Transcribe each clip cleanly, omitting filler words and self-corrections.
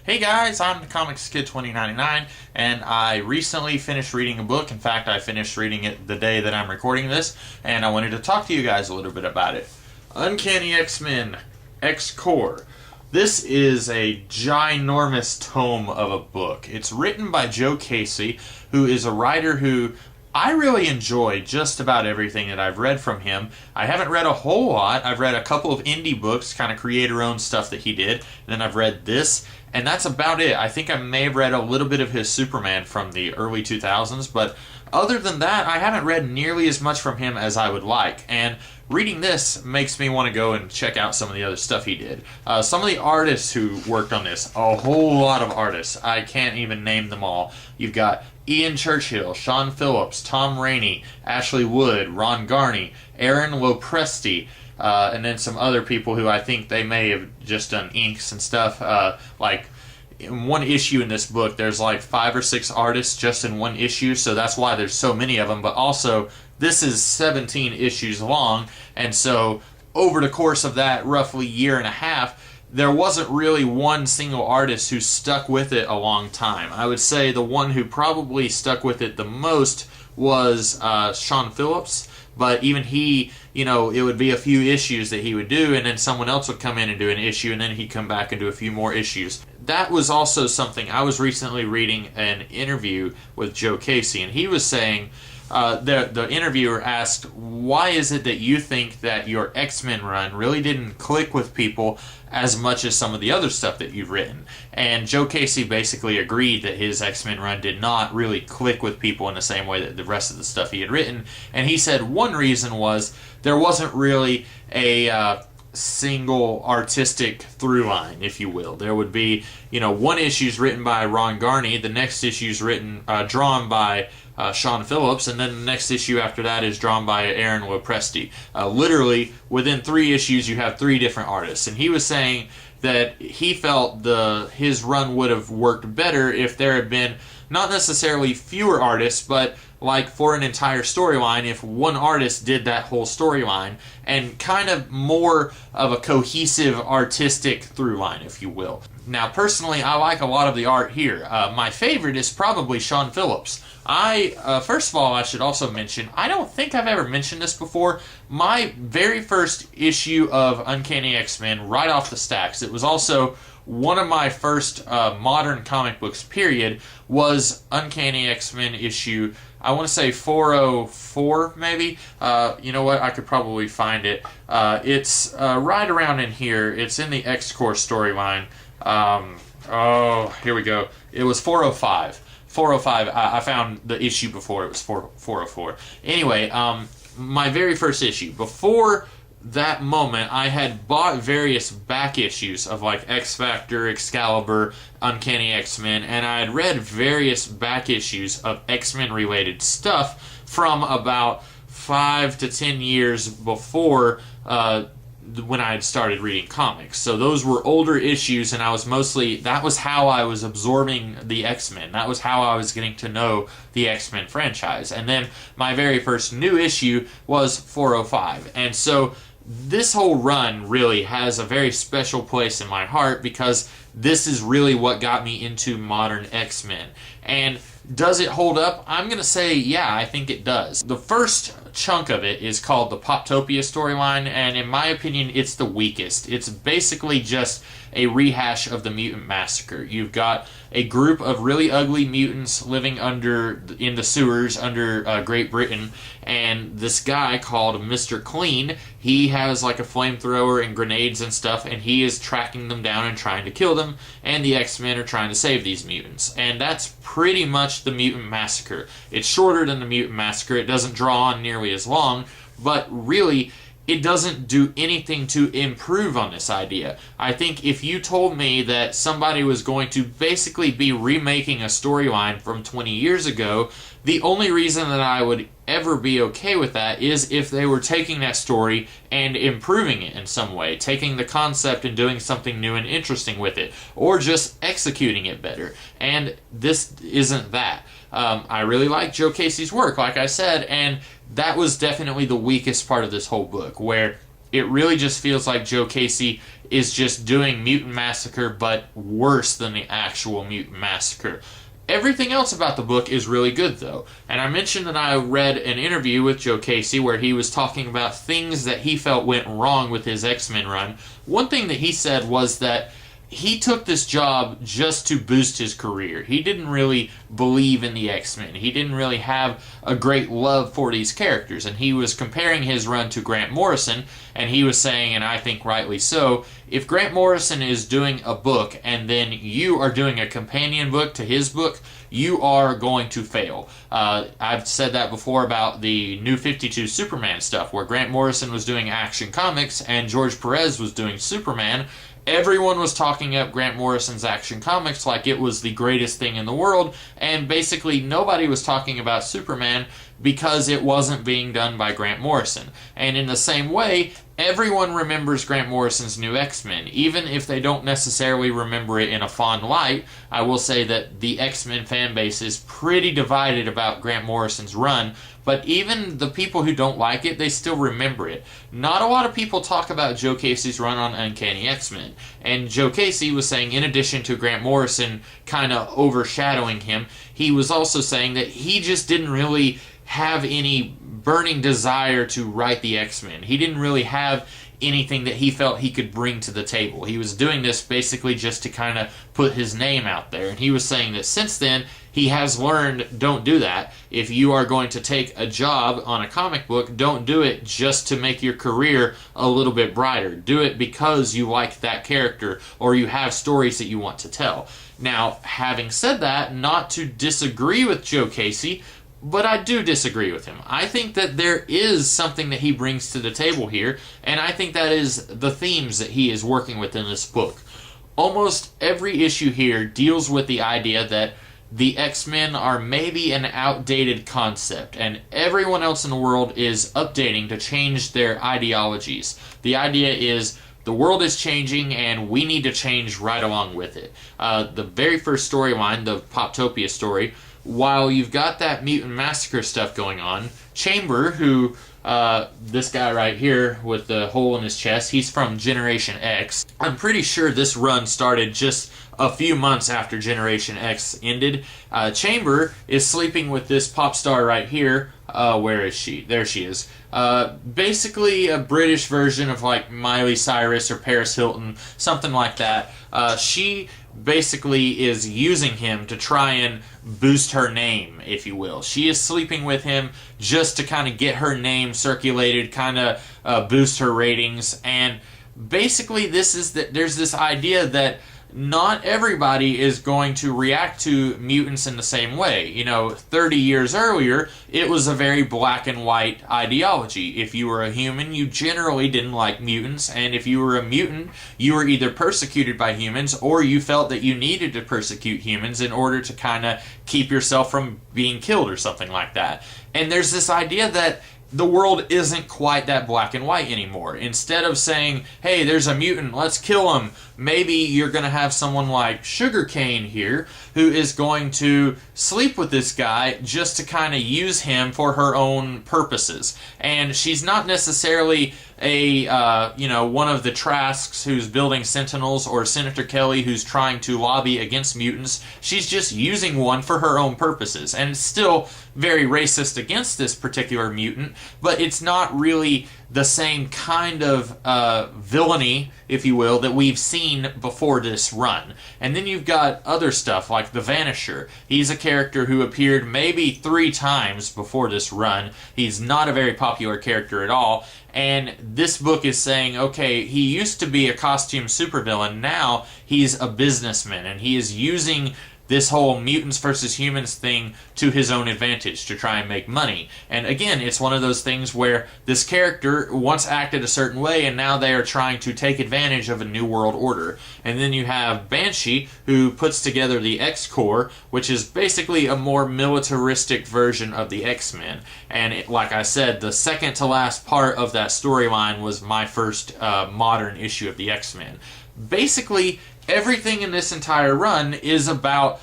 Hey guys, I'm the Comics Kid 2099, and I recently finished reading a book. In fact, I finished reading it the day that I'm recording this, and I wanted to talk to you guys a little bit about it. Uncanny X-Men X-Core. This is a ginormous tome of a book. It's written by Joe Casey, who is a writer who I really enjoy just about everything that I've read from him. I haven't read a whole lot. I've read a couple of indie books, kind of creator-owned stuff that he did, and then I've read this, and that's about it. I think I may have read a little bit of his Superman from the early 2000s, but other than that, I haven't read nearly as much from him as I would like, and reading this makes me want to go and check out some of the other stuff he did. Some of the artists who worked on this, a whole lot of artists. I can't even name them all. You've got Ian Churchill, Sean Phillips, Tom Rainey, Ashley Wood, Ron Garney, Aaron Lopresti, and then some other people who I think they may have just done inks and stuff. Like in one issue in this book, there's like 5 or 6 artists just in one issue, so that's why there's so many of them. But also, this is 17 issues long, and so over the course of that roughly year and a half, there wasn't really one single artist who stuck with it a long time. I would say the one who probably stuck with it the most was Sean Phillips, but even he, you know, it would be a few issues that he would do, and then someone else would come in and do an issue, and then he'd come back and do a few more issues. That was also something, I was recently reading an interview with Joe Casey, and he was saying, the interviewer asked, why is it that you think that your X-Men run really didn't click with people as much as some of the other stuff that you've written? And Joe Casey basically agreed that his X-Men run did not really click with people in the same way that the rest of the stuff he had written. And he said one reason was there wasn't really a single artistic through line, if you will. There would be, you know, one issue's written by Ron Garney, the next issue's drawn by Sean Phillips, and then the next issue after that is drawn by Aaron Lopresti. Literally, within 3 issues, you have 3 different artists. And he was saying that he felt his run would have worked better if there had been not necessarily fewer artists, but like for an entire storyline, if one artist did that whole storyline, and kind of more of a cohesive artistic through line, if you will. Now, personally, I like a lot of the art here. My favorite is probably Sean Phillips. First of all, I should also mention, I don't think I've ever mentioned this before, my very first issue of Uncanny X-Men right off the stacks, it was also one of my first modern comic books, period, was Uncanny X-Men issue, I want to say 404, maybe. You know what? I could probably find it. It's right around in here. It's in the X-Core storyline. Here we go. It was 405. 405. I found the issue before. It was 404. Anyway, my very first issue. Before that moment, I had bought various back issues of like X-Factor, Excalibur, Uncanny X-Men, and I had read various back issues of X-Men related stuff from about 5 to 10 years before when I had started reading comics. So those were older issues, and that was how I was absorbing the X-Men. That was how I was getting to know the X-Men franchise. And then my very first new issue was 405. And so this whole run really has a very special place in my heart because this is really what got me into modern X-Men. And does it hold up? I'm going to say, yeah, I think it does. The first chunk of it is called the Poptopia storyline, and in my opinion, it's the weakest. It's basically just a rehash of the Mutant Massacre. You've got a group of really ugly mutants living in the sewers under Great Britain, and this guy called Mr. Clean, he has like a flamethrower and grenades and stuff, and he is tracking them down and trying to kill them, and the X-Men are trying to save these mutants. And that's pretty much the Mutant Massacre. It's shorter than the Mutant Massacre. It doesn't draw on nearly as long, but really, it doesn't do anything to improve on this idea. I think if you told me that somebody was going to basically be remaking a storyline from 20 years ago, the only reason that I would ever be okay with that is if they were taking that story and improving it in some way, taking the concept and doing something new and interesting with it, or just executing it better. And this isn't that. I really like Joe Casey's work, like I said, and that was definitely the weakest part of this whole book, where it really just feels like Joe Casey is just doing Mutant Massacre, but worse than the actual Mutant Massacre. Everything else about the book is really good, though. And I mentioned that I read an interview with Joe Casey where he was talking about things that he felt went wrong with his X-Men run. One thing that he said was that he took this job just to boost his career. He didn't really believe in the X-Men. He didn't really have a great love for these characters. And he was comparing his run to Grant Morrison, and he was saying, and I think rightly so, if Grant Morrison is doing a book and then you are doing a companion book to his book, you are going to fail. I've said that before about the New 52 Superman stuff, where Grant Morrison was doing Action Comics and George Perez was doing Superman. Everyone was talking up Grant Morrison's Action Comics like it was the greatest thing in the world, and basically nobody was talking about Superman because it wasn't being done by Grant Morrison. And in the same way, everyone remembers Grant Morrison's New X-Men, even if they don't necessarily remember it in a fond light. I will say that the X-Men fan base is pretty divided about Grant Morrison's run, but even the people who don't like it, they still remember it. Not a lot of people talk about Joe Casey's run on Uncanny X-Men, and Joe Casey was saying, in addition to Grant Morrison kind of overshadowing him, he was also saying that he just didn't really have any burning desire to write the X-Men. He didn't really have anything that he felt he could bring to the table. He was doing this basically just to kind of put his name out there. And he was saying that since then, he has learned, don't do that. If you are going to take a job on a comic book, don't do it just to make your career a little bit brighter. Do it because you like that character or you have stories that you want to tell. Now, having said that, not to disagree with Joe Casey, but I do disagree with him. I think that there is something that he brings to the table here, and I think that is the themes that he is working with in this book. Almost every issue here deals with the idea that the X-Men are maybe an outdated concept, and everyone else in the world is updating to change their ideologies. The idea is the world is changing, and we need to change right along with it. The very first storyline, the Poptopia story, while you've got that Mutant Massacre stuff going on, Chamber, who, this guy right here with the hole in his chest, he's from Generation X. I'm pretty sure this run started just a few months after Generation X ended. Chamber is sleeping with this pop star right here. Where is she? There she is. Basically a British version of like Miley Cyrus or Paris Hilton, something like that. She basically is using him to try and boost her name, if you will. She is sleeping with him just to kind of get her name circulated, kind of boost her ratings. And basically there's this idea that not everybody is going to react to mutants in the same way. You know, 30 years earlier, it was a very black and white ideology. If you were a human, you generally didn't like mutants, and if you were a mutant, you were either persecuted by humans or you felt that you needed to persecute humans in order to kind of keep yourself from being killed or something like that. And there's this idea that the world isn't quite that black and white anymore. Instead of saying, hey, there's a mutant, let's kill him, maybe you're going to have someone like Sugarcane here who is going to sleep with this guy just to kind of use him for her own purposes. And she's not necessarily one of the Trasks who's building Sentinels or Senator Kelly who's trying to lobby against mutants. She's just using one for her own purposes. And it's still very racist against this particular mutant, but it's not really the same kind of villainy, if you will, that we've seen before this run. And then you've got other stuff like the Vanisher. He's a character who appeared maybe 3 times before this run. He's not a very popular character at all. And this book is saying, okay, he used to be a costume supervillain, now he's a businessman, and he is using this whole mutants versus humans thing to his own advantage to try and make money. And again, it's one of those things where this character once acted a certain way and now they are trying to take advantage of a new world order. And then you have Banshee, who puts together the X-Corps, which is basically a more militaristic version of the X-Men. And like I said, the second to last part of that storyline was my first modern issue of the X-Men. Basically, everything in this entire run is about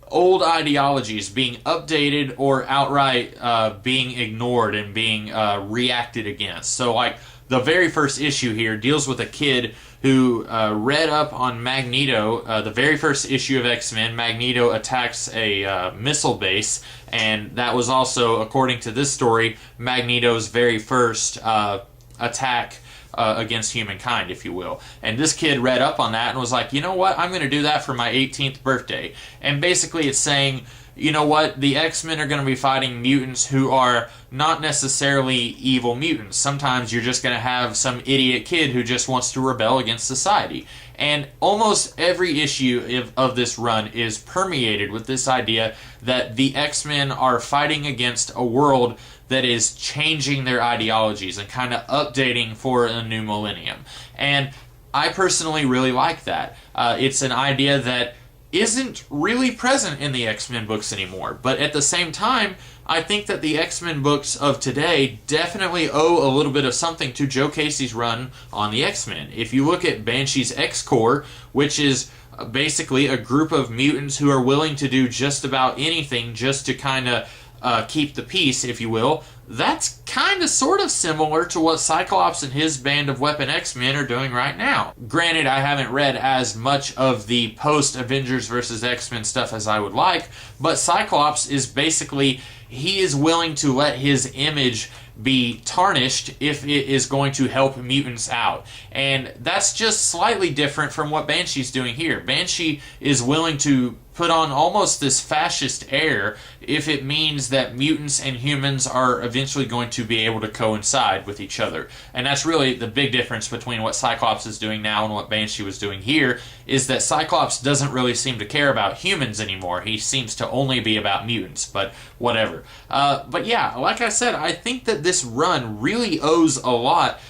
old ideologies being updated or outright being ignored and being reacted against. So, like, the very first issue here deals with a kid who read up on Magneto. The very first issue of X-Men, Magneto attacks a missile base, and that was also, according to this story, Magneto's very first attack against humankind, if you will. And this kid read up on that and was like, you know what, I'm going to do that for my 18th birthday. And basically it's saying, you know what, the X-Men are going to be fighting mutants who are not necessarily evil mutants. Sometimes you're just going to have some idiot kid who just wants to rebel against society. And almost every issue of this run is permeated with this idea that the X-Men are fighting against a world that is changing their ideologies and kind of updating for a new millennium. And I personally really like that. It's an idea that isn't really present in the X-Men books anymore. But at the same time, I think that the X-Men books of today definitely owe a little bit of something to Joe Casey's run on the X-Men. If you look at Banshee's X-Corps, which is basically a group of mutants who are willing to do just about anything just to kind of keep the peace, if you will, that's kind of sort of similar to what Cyclops and his band of Weapon X-Men are doing right now. Granted, I haven't read as much of the post-Avengers vs. X-Men stuff as I would like, but Cyclops is basically, he is willing to let his image be tarnished if it is going to help mutants out. And that's just slightly different from what Banshee's doing here. Banshee is willing to put on almost this fascist air if it means that mutants and humans are eventually going to be able to coincide with each other. And that's really the big difference between what Cyclops is doing now and what Banshee was doing here, is that Cyclops doesn't really seem to care about humans anymore. He seems to only be about mutants, but whatever. But yeah, like I said, I think that this run really owes a lot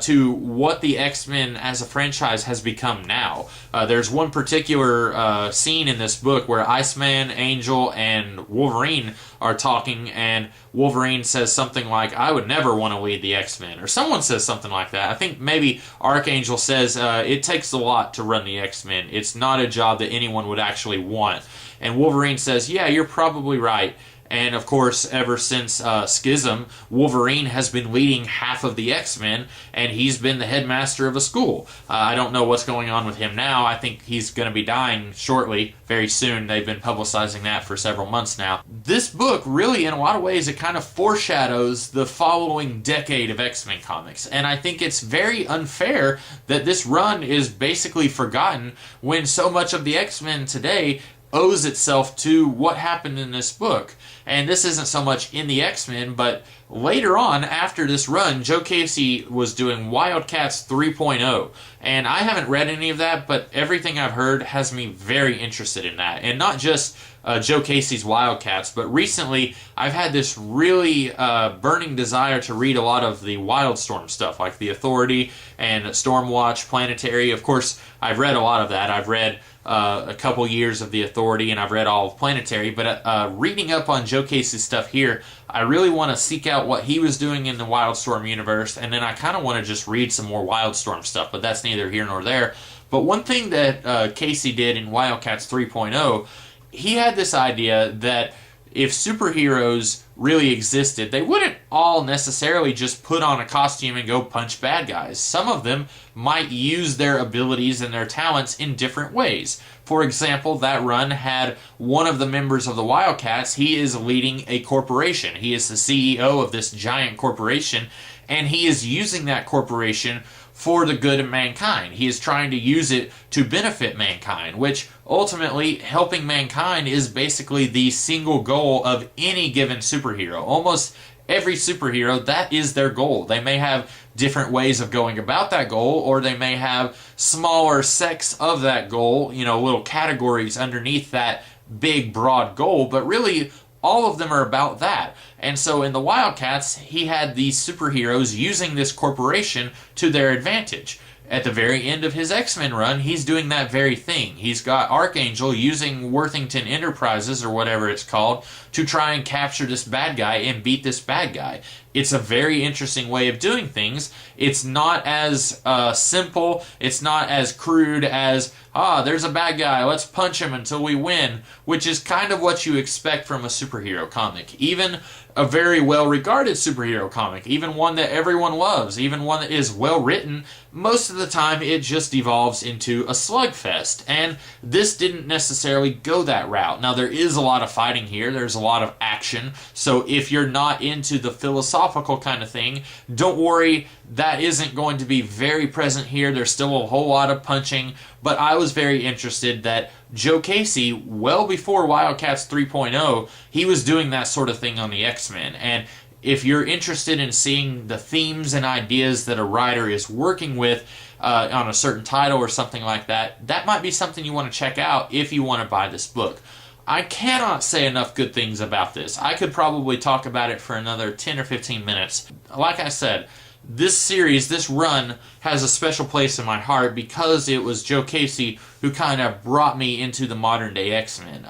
to what the X-Men as a franchise has become now. There's one particular scene in this book where Iceman, Angel, and Wolverine are talking, and Wolverine says something like, I would never want to lead the X-Men, or someone says something like that. I think maybe Archangel says, it takes a lot to run the X-Men. It's not a job that anyone would actually want. And Wolverine says, yeah, you're probably right. And of course, ever since Schism, Wolverine has been leading half of the X-Men, and he's been the headmaster of a school. I don't know what's going on with him now. I think he's going to be dying shortly, very soon. They've been publicizing that for several months now. This book, really, in a lot of ways, it kind of foreshadows the following decade of X-Men comics. And I think it's very unfair that this run is basically forgotten when so much of the X-Men today owes itself to what happened in this book. And this isn't so much in the X-Men, but later on, after this run, Joe Casey was doing Wildcats 3.0. And I haven't read any of that, but everything I've heard has me very interested in that. And not just Joe Casey's Wildcats, but recently I've had this really burning desire to read a lot of the Wildstorm stuff, like The Authority and Stormwatch, Planetary. Of course, I've read a lot of that. I've read a couple years of The Authority, and I've read all of Planetary, but reading up on Joe Casey's stuff here, I really want to seek out what he was doing in the Wildstorm universe, and then I kind of want to just read some more Wildstorm stuff, but that's neither here nor there. But one thing that Casey did in Wildcats 3.0, he had this idea that if superheroes really existed, they wouldn't all necessarily just put on a costume and go punch bad guys. Some of them might use their abilities and their talents in different ways. For example, that run had one of the members of the Wildcats. He is leading a corporation. He is the CEO of this giant corporation, and he is using that corporation for the good of mankind. He is trying to use it to benefit mankind, which ultimately helping mankind is basically the single goal of any given superhero. Almost every superhero, that is their goal. They may have different ways of going about that goal, or they may have smaller sects of that goal, little categories underneath that big, broad goal, but really all of them are about that. And so in the Wildcats, he had these superheroes using this corporation to their advantage. At the very end of his X-Men run, he's doing that very thing. He's got Archangel using Worthington Enterprises, or whatever it's called, to try and capture this bad guy and beat this bad guy. it's a very interesting way of doing things. It's not as simple, it's not as crude as, there's a bad guy, let's punch him until we win, which is kind of what you expect from a superhero comic. Even a very well-regarded superhero comic, even one that everyone loves, even one that is well-written, most of the time it just evolves into a slugfest, and this didn't necessarily go that route. Now, there is a lot of fighting here, there's a lot of action, so if you're not into the philosophical kind of thing, don't worry, that isn't going to be very present here. There's still a whole lot of punching, but I was very interested that Joe Casey, well before Wildcats 3.0, he was doing that sort of thing on the X-Men. And if you're interested in seeing the themes and ideas that a writer is working with on a certain title or something like that, that might be something you want to check out if you want to buy this book. I cannot say enough good things about this. I could probably talk about it for another 10 or 15 minutes. Like I said, this series, this run, has a special place in my heart because it was Joe Casey who kind of brought me into the modern day X-Men.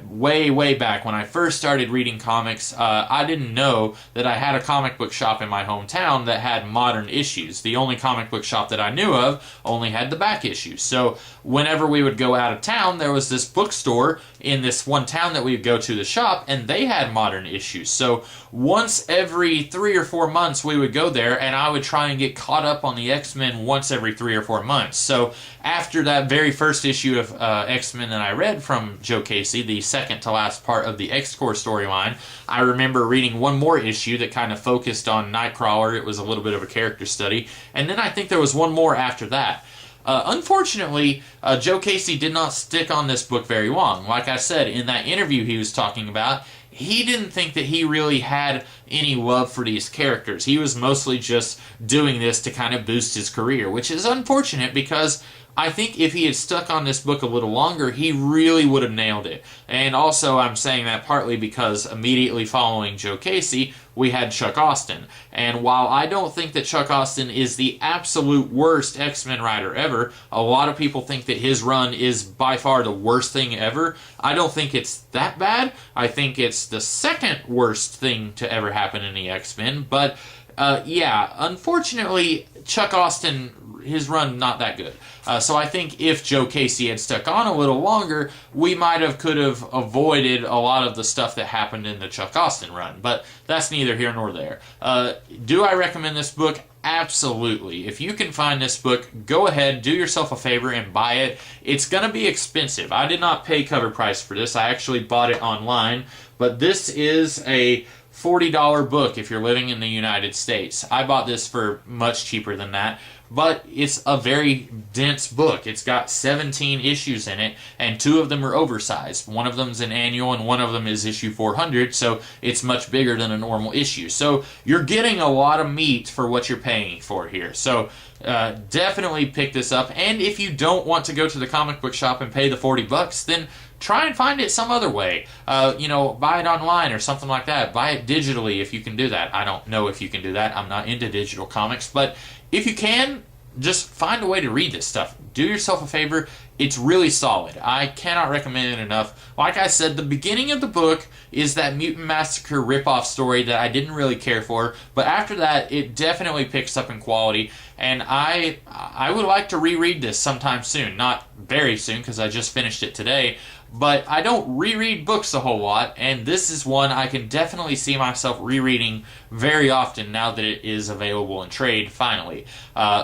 Way back when I first started reading comics, I didn't know that I had a comic book shop in my hometown that had modern issues. The only comic book shop that I knew of only had the back issues. So whenever we would go out of town, there was this bookstore in this one town that we would go to the shop, and they had modern issues. So once every 3 or 4 months we would go there, and I would try and get caught up on the X-Men once every 3 or 4 months. So after that very first issue of X-Men that I read from Joe Casey, the second to last part of the X-Corps storyline, I remember reading one more issue that kind of focused on Nightcrawler. It was a little bit of a character study. And then I think there was one more after that. Unfortunately, Joe Casey did not stick on this book very long. Like I said, in that interview he was talking about, he didn't think that he really had any love for these characters. He was mostly just doing this to kind of boost his career, which is unfortunate because I think if he had stuck on this book a little longer, he really would have nailed it. And also, I'm saying that partly because immediately following Joe Casey, we had Chuck Austen. And while I don't think that Chuck Austen is the absolute worst X-Men writer ever, a lot of people think that his run is by far the worst thing ever. I don't think it's that bad. I think it's the second worst thing to ever happen in the X-Men. But yeah, unfortunately, Chuck Austen, his run, not that good. So I think if Joe Casey had stuck on a little longer, we could have avoided a lot of the stuff that happened in the Chuck Austen run. But that's neither here nor there. Do I recommend this book? Absolutely. If you can find this book, go ahead, do yourself a favor and buy it. It's going to be expensive. I did not pay cover price for this. I actually bought it online. But this is a $40 book if you're living in the United States. I bought this for much cheaper than that. But it's a very dense book. It's got 17 issues in it, and 2 of them are oversized. One of them's an annual, and one of them is issue 400, so it's much bigger than a normal issue. So you're getting a lot of meat for what you're paying for here. So definitely pick this up. And if you don't want to go to the comic book shop and pay the $40, then try and find it some other way. Buy it online or something like that. Buy it digitally if you can do that. I don't know if you can do that. I'm not into digital comics, but if you can, just find a way to read this stuff. Do yourself a favor. It's really solid. I cannot recommend it enough. Like I said, the beginning of the book is that Mutant Massacre ripoff story that I didn't really care for, but after that, it definitely picks up in quality, and I would like to reread this sometime soon. Not very soon, because I just finished it today, but I don't reread books a whole lot, and this is one I can definitely see myself rereading very often now that it is available in trade, finally.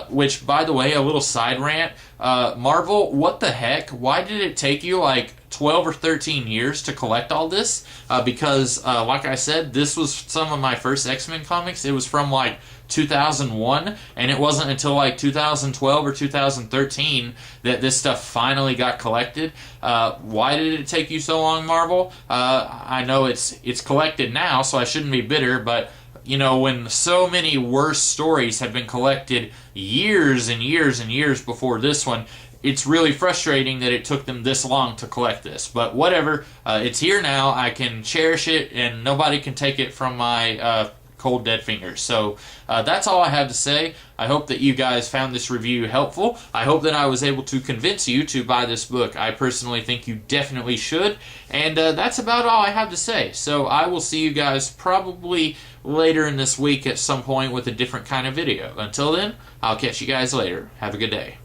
Which, by the way, a little side rant, Marvel, what the heck? Why did it take you like 12 or 13 years to collect all this? Because, like I said, this was some of my first X-Men comics. It was from like 2001, and it wasn't until like 2012 or 2013 that this stuff finally got collected. Why did it take you so long, Marvel? I know it's collected now, so I shouldn't be bitter, but when so many worse stories have been collected years and years and years before this one, it's really frustrating that it took them this long to collect this. But whatever, it's here now. I can cherish it, and nobody can take it from my cold dead fingers. So that's all I have to say. I hope that you guys found this review helpful. I hope that I was able to convince you to buy this book. I personally think you definitely should. And that's about all I have to say. So I will see you guys probably later in this week at some point with a different kind of video. Until then, I'll catch you guys later. Have a good day.